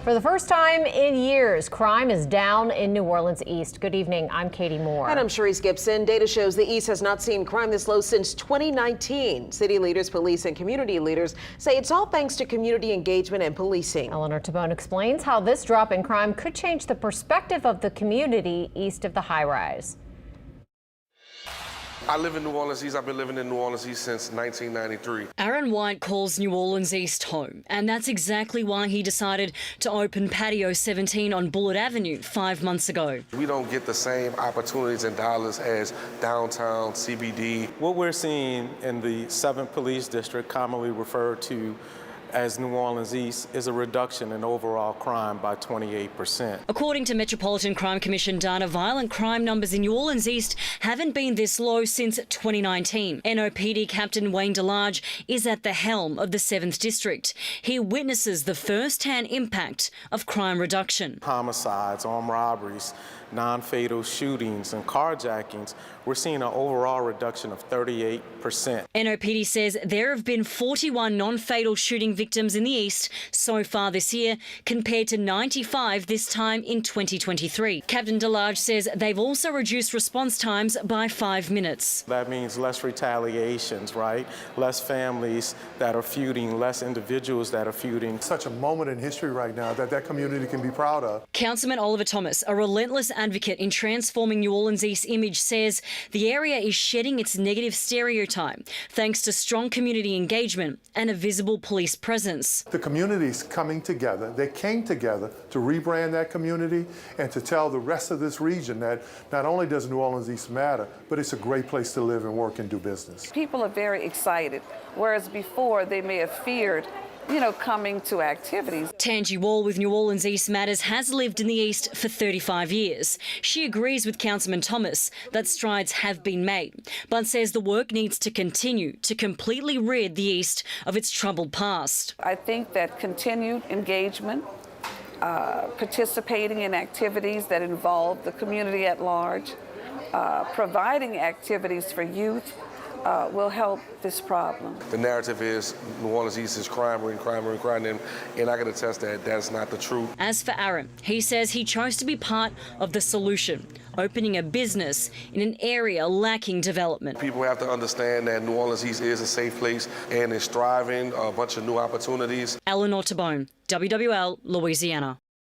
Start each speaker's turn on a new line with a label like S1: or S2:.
S1: For the first time in years, crime is down in New Orleans East. Good evening, I'm Katie Moore.
S2: And I'm Sharice Gibson. Data shows the East has not seen crime this low since 2019. City leaders, police, and community leaders say it's all thanks to community engagement and policing.
S1: Eleanor Tabone explains how this drop in crime could change the perspective of the community east of the high-rise.
S3: I live in New Orleans East. I've been living in New Orleans East since 1993.
S4: Aaron White calls New Orleans East home, and that's exactly why he decided to open Patio 17 on Bullitt Avenue 5 months ago.
S3: We don't get the same opportunities and dollars as downtown CBD.
S5: What we're seeing in the 7th Police District, commonly referred to as New Orleans East, is a reduction in overall crime by 28%.
S4: According to Metropolitan Crime Commission data, violent crime numbers in New Orleans East haven't been this low since 2019. NOPD Captain Wayne DeLarge is at the helm of the 7th District. He witnesses the first-hand impact of crime reduction.
S5: Homicides, armed robberies, non-fatal shootings and carjackings, we're seeing an overall reduction of 38%.
S4: NOPD says there have been 41 non-fatal shooting victims in the East so far this year, compared to 95 this time in 2023. Captain DeLarge says they've also reduced response times by 5 minutes.
S5: That means less retaliations, right? Less families that are feuding, less individuals that are feuding.
S6: Such a moment in history right now that community can be proud of.
S4: Councilman Oliver Thomas, a relentless advocate in transforming New Orleans East's image, says the area is shedding its negative stereotype thanks to strong community engagement and a visible police presence.
S6: The community's coming together. They came together to rebrand that community and to tell the rest of this region that not only does New Orleans East matter, but it's a great place to live and work and do business.
S7: People are very excited, whereas before they may have feared coming to activities.
S4: Tangi Wall with New Orleans East Matters has lived in the East for 35 years. She agrees with Councilman Thomas that strides have been made, but says the work needs to continue to completely rid the East of its troubled past.
S7: I think that continued engagement, participating in activities that involve the community at large, providing activities for youth, will help this problem.
S3: The narrative is New Orleans East is crime, and I can attest that that's not the truth.
S4: As for Aaron, he says he chose to be part of the solution, opening a business in an area lacking development.
S3: People have to understand that New Orleans East is a safe place and is thriving, a bunch of new opportunities.
S4: Eleanor Tabone, WWL, Louisiana.